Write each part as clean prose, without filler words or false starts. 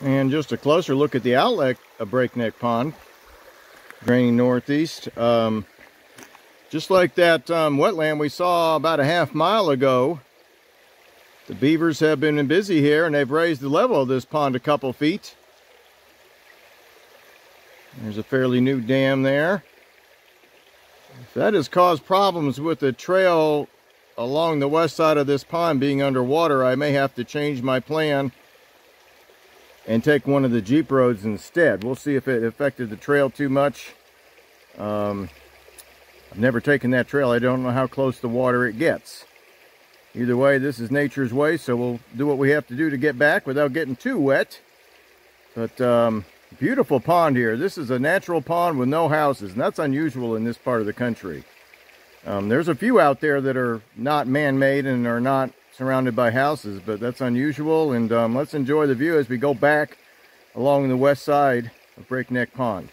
And just a closer look at the outlet of Breakneck Pond, draining northeast. Just like that wetland we saw about a half-mile ago, the beavers have been busy here and they've raised the level of this pond a couple feet. There's a fairly new dam there. If that has caused problems with the trail along the west side of this pond being underwater, I may have to change my plan and take one of the Jeep roads instead. We'll see if it affected the trail too much. I've never taken that trail. I don't know how close the water it gets. Either way, this is nature's way, so we'll do what we have to do to get back without getting too wet. But beautiful pond here. This is a natural pond with no houses, and that's unusual in this part of the country. There's a few out there that are not man-made and are not surrounded by houses, but that's unusual. And let's enjoy the view as we go back along the west side of Breakneck Pond.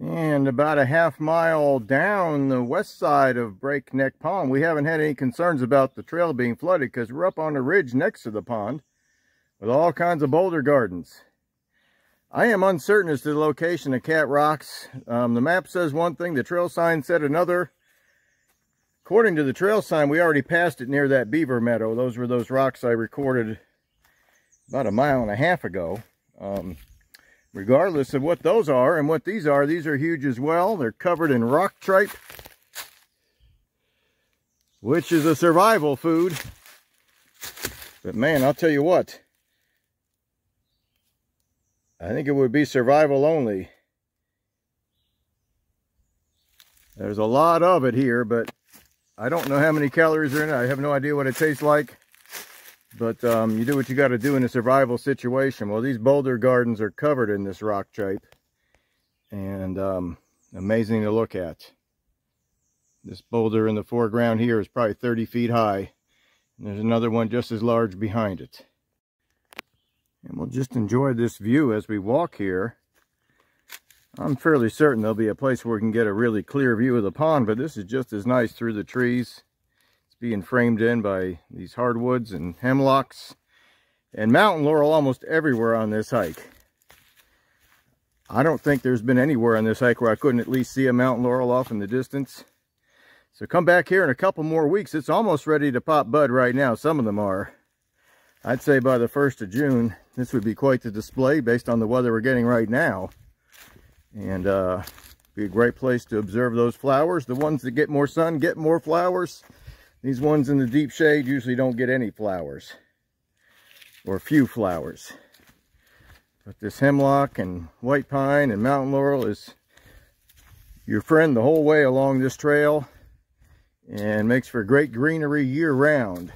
And about a half-mile down the west side of Breakneck Pond, we haven't had any concerns about the trail being flooded because we're up on the ridge next to the pond with all kinds of boulder gardens. I am uncertain as to the location of Cat Rocks. The map says one thing, the trail sign said another. According to the trail sign, we already passed it near that beaver meadow. Those were those rocks I recorded about a mile and a half ago. Regardless of what those are and what these are huge as well. They're covered in rock tripe, which is a survival food. But man, I'll tell you what, I think it would be survival only. There's a lot of it here, but I don't know how many calories are in it. I have no idea what it tastes like. But you do what you got to do in a survival situation. Well, these boulder gardens are covered in this rock tripe, and amazing to look at. This boulder in the foreground here is probably 30 feet high, and there's another one just as large behind it. And we'll just enjoy this view as we walk here. I'm fairly certain there'll be a place where we can get a really clear view of the pond, but this is just as nice through the trees. Being framed in by these hardwoods and hemlocks and mountain laurel almost everywhere on this hike. I don't think there's been anywhere on this hike where I couldn't at least see a mountain laurel off in the distance. So come back here in a couple more weeks. It's almost ready to pop bud right now. Some of them are. I'd say by the 1st of June, this would be quite the display based on the weather we're getting right now. And be a great place to observe those flowers. The ones that get more sun get more flowers. These ones in the deep shade usually don't get any flowers, or few flowers. But this hemlock and white pine and mountain laurel is your friend the whole way along this trail and makes for great greenery year-round.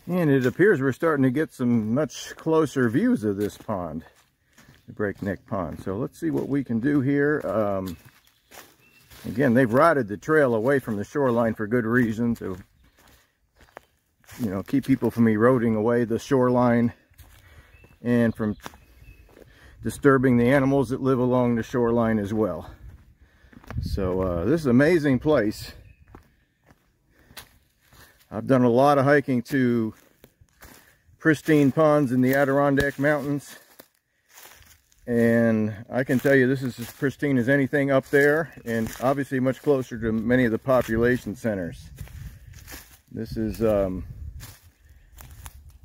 And it appears we're starting to get some much closer views of this pond, the Breakneck Pond. So let's see what we can do here. Again, they've rotted the trail away from the shoreline for good reason, to, you know, keep people from eroding away the shoreline and from disturbing the animals that live along the shoreline as well. So this is an amazing place. I've done a lot of hiking to pristine ponds in the Adirondack Mountains, and I can tell you this is as pristine as anything up there, and obviously much closer to many of the population centers. This is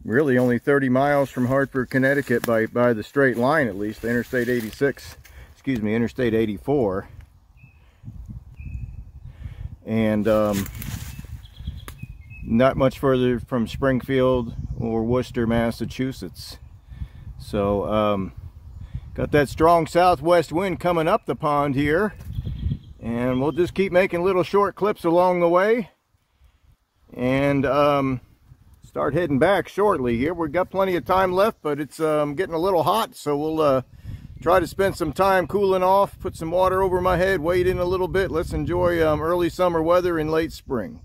really only 30 miles from Hartford, Connecticut by the straight line, at least, Interstate 86, excuse me, Interstate 84. And not much further from Springfield or Worcester, Massachusetts. So got that strong southwest wind coming up the pond here, and we'll just keep making little short clips along the way, and start heading back shortly here. We've got plenty of time left, but it's getting a little hot, so we'll try to spend some time cooling off, put some water over my head, wade in a little bit. Let's enjoy early summer weather in late spring.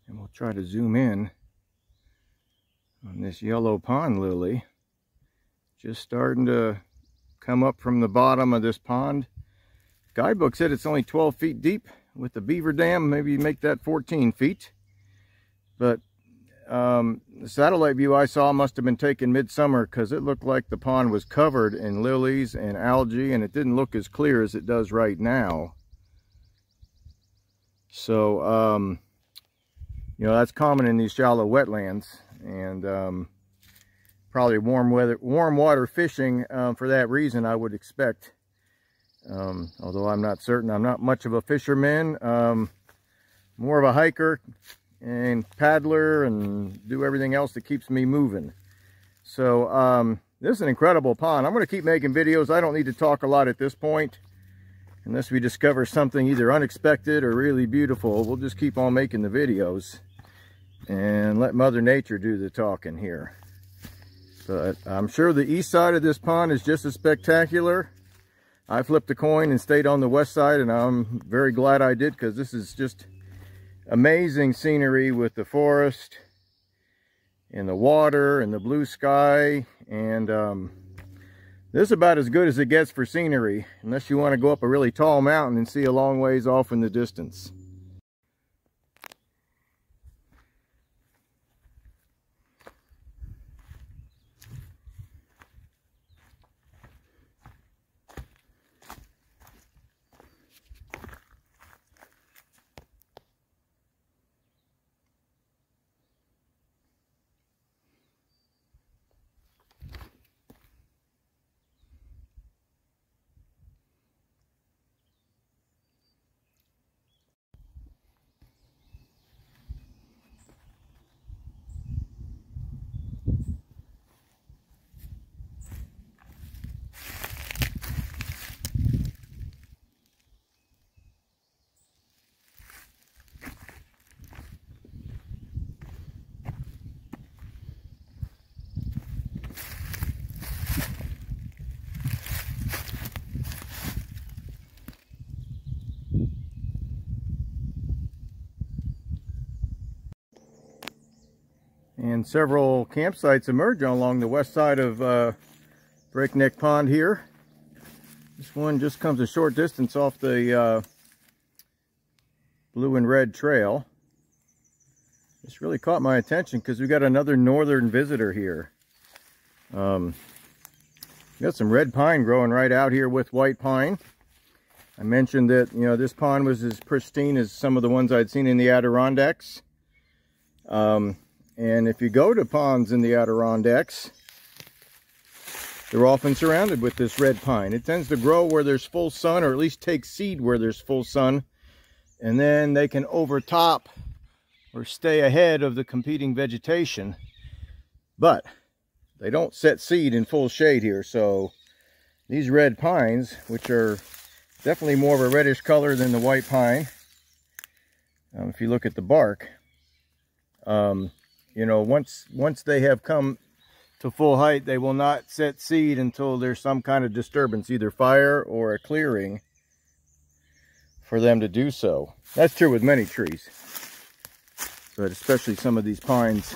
And we'll try to zoom in on this yellow pond lily. Just starting to come up from the bottom of this pond. Guidebook said it's only 12 feet deep. With the beaver dam, maybe make that 14 feet. But the satellite view I saw must have been taken midsummer, because it looked like the pond was covered in lilies and algae, and it didn't look as clear as it does right now. So you know, that's common in these shallow wetlands, and probably warm water fishing for that reason, I would expect. Although I'm not certain. I'm not much of a fisherman, more of a hiker and paddler, and do everything else that keeps me moving. So this is an incredible pond. I'm going to keep making videos. I don't need to talk a lot at this point, unless we discover something either unexpected or really beautiful. We'll just keep on making the videos and let Mother Nature do the talking here. But I'm sure the east side of this pond is just as spectacular. I flipped a coin and stayed on the west side, and I'm very glad I did, because this is just amazing scenery with the forest and the water and the blue sky. And this is about as good as it gets for scenery, unless you want to go up a really tall mountain and see a long ways off in the distance. And several campsites emerge along the west side of Breakneck Pond here. This one just comes a short distance off the blue and red trail. This really caught my attention because we got another northern visitor here. We got some red pine growing right out here with white pine. I mentioned that, you know, this pond was as pristine as some of the ones I'd seen in the Adirondacks. And if you go to ponds in the Adirondacks, they're often surrounded with this red pine. It tends to grow where there's full sun, or at least take seed where there's full sun, and then they can overtop or stay ahead of the competing vegetation. But they don't set seed in full shade here, so these red pines, which are definitely more of a reddish color than the white pine. If you look at the bark, you know, once they have come to full height, they will not set seed until there's some kind of disturbance, either fire or a clearing, for them to do so. That's true with many trees, but especially some of these pines.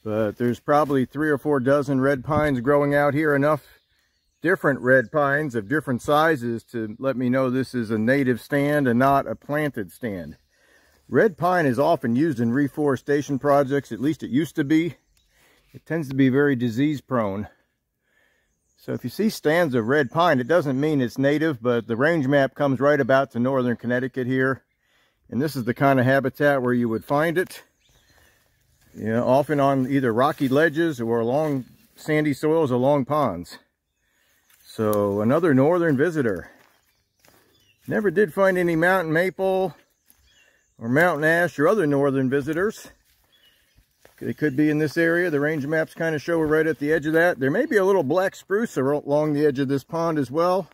But there's probably 3 or 4 dozen red pines growing out here, enough different red pines of different sizes to let me know this is a native stand and not a planted stand. Red pine is often used in reforestation projects, at least it used to be. It tends to be very disease prone. So if you see stands of red pine, it doesn't mean it's native, but the range map comes right about to northern Connecticut here. And this is the kind of habitat where you would find it. You know, often on either rocky ledges or along sandy soils along ponds. So another northern visitor. Never did find any mountain maple or mountain ash or other northern visitors. They could be in this area. The range maps kind of show we're right at the edge of that. There may be a little black spruce along the edge of this pond as well.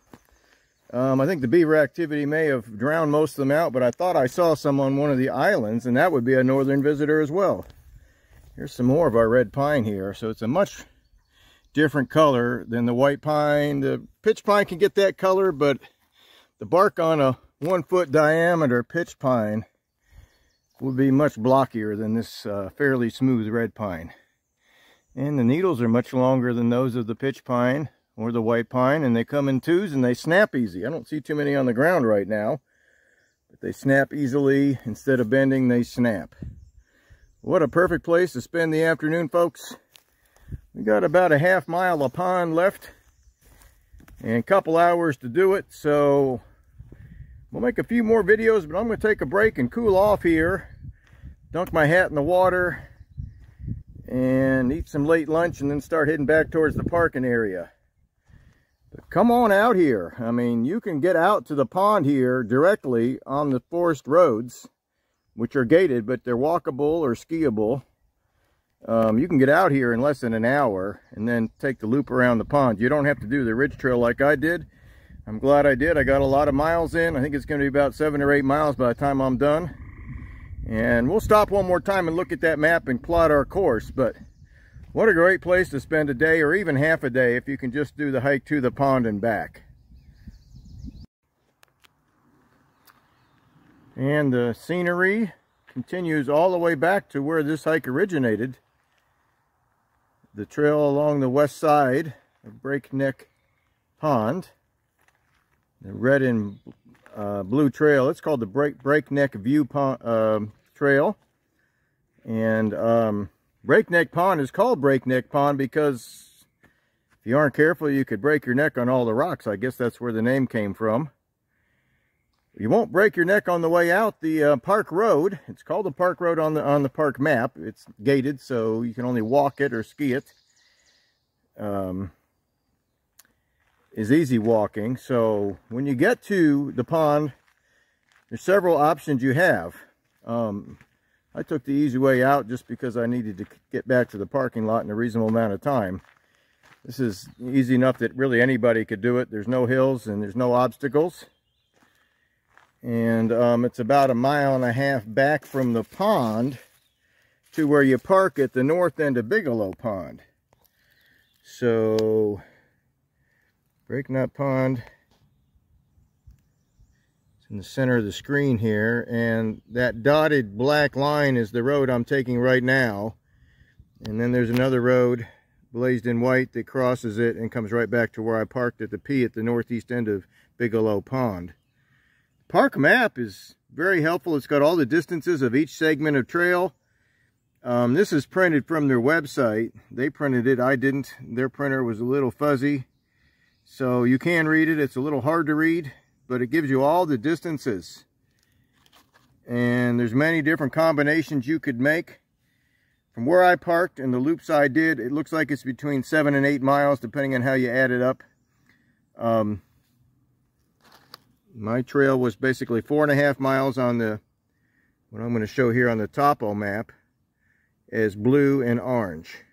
I think the beaver activity may have drowned most of them out, but I thought I saw some on one of the islands, and that would be a northern visitor as well. Here's some more of our red pine here. So it's a much different color than the white pine. The pitch pine can get that color, but the bark on a 1-foot diameter pitch pine would be much blockier than this fairly smooth red pine. And the needles are much longer than those of the pitch pine or the white pine, and they come in twos and they snap easy. I don't see too many on the ground right now, but they snap easily. Instead of bending, they snap. What a perfect place to spend the afternoon, folks. We got about a half mile of pond left and a couple hours to do it, so we'll make a few more videos, but I'm going to take a break and cool off here, dunk my hat in the water, and eat some late lunch, and then start heading back towards the parking area. But come on out here. I mean, you can get out to the pond here directly on the forest roads, which are gated, but they're walkable or skiable. You can get out here in less than an hour and then take the loop around the pond. You don't have to do the ridge trail like I did. I'm glad I did. I got a lot of miles in. I think it's going to be about 7 or 8 miles by the time I'm done. And we'll stop one more time and look at that map and plot our course. But what a great place to spend a day or even half a day if you can just do the hike to the pond and back. And the scenery continues all the way back to where this hike originated. The trail along the west side of Breakneck Pond. The red and blue trail. It's called the Breakneck View Trail. And Breakneck Pond is called Breakneck Pond because if you aren't careful, you could break your neck on all the rocks. I guess that's where the name came from. You won't break your neck on the way out. The park road, it's called the park road on the park map. It's gated, so you can only walk it or ski it. Is easy walking. So when you get to the pond, there's several options you have. I took the easy way out just because I needed to get back to the parking lot in a reasonable amount of time. This is easy enough that really anybody could do it. There's no hills and there's no obstacles. And it's about 1.5 miles back from the pond to where you park at the north end of Bigelow Pond. So Breakneck Pond is in the center of the screen here, and that dotted black line is the road I'm taking right now. And then there's another road blazed in white that crosses it and comes right back to where I parked at the P at the northeast end of Bigelow Pond. Park map is very helpful. It's got all the distances of each segment of trail. This is printed from their website. They printed it, I didn't. Their printer was a little fuzzy. So you can read it. It's a little hard to read, but it gives you all the distances. And there's many different combinations you could make. From where I parked and the loops I did, it looks like it's between 7 and 8 miles, depending on how you add it up. My trail was basically 4.5 miles on the, what I'm going to show here on the topo map, as blue and orange.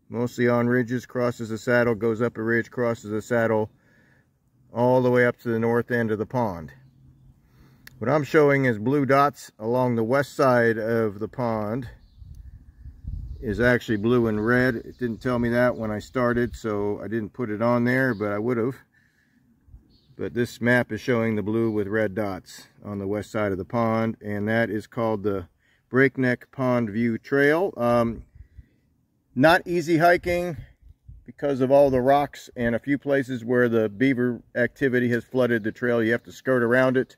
Mostly on ridges, crosses the saddle, goes up a ridge, crosses the saddle, all the way up to the north end of the pond. What I'm showing is blue dots along the west side of the pond is actually blue and red. It didn't tell me that when I started, so I didn't put it on there, but I would have. But this map is showing the blue with red dots on the west side of the pond, and that is called the Breakneck Pond View Trail. Not easy hiking because of all the rocks and a few places where the beaver activity has flooded the trail. You have to skirt around it,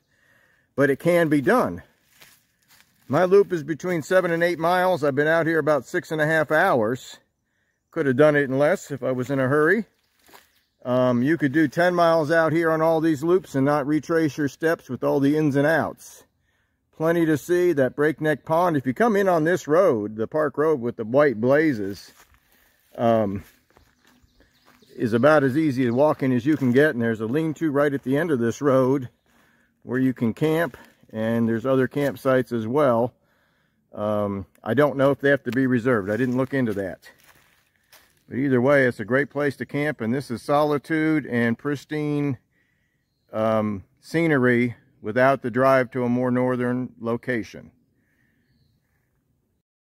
but it can be done. My loop is between 7 and 8 miles. I've been out here about 6.5 hours. Could have done it in less if I was in a hurry. You could do 10 miles out here on all these loops and not retrace your steps with all the ins and outs. Plenty to see. That Breakneck Pond, if you come in on this road, the park road with the white blazes, is about as easy as walking as you can get. And there's a lean-to right at the end of this road where you can camp, and there's other campsites as well. I don't know if they have to be reserved. I didn't look into that. But either way, it's a great place to camp, and this is solitude and pristine scenery without the drive to a more northern location.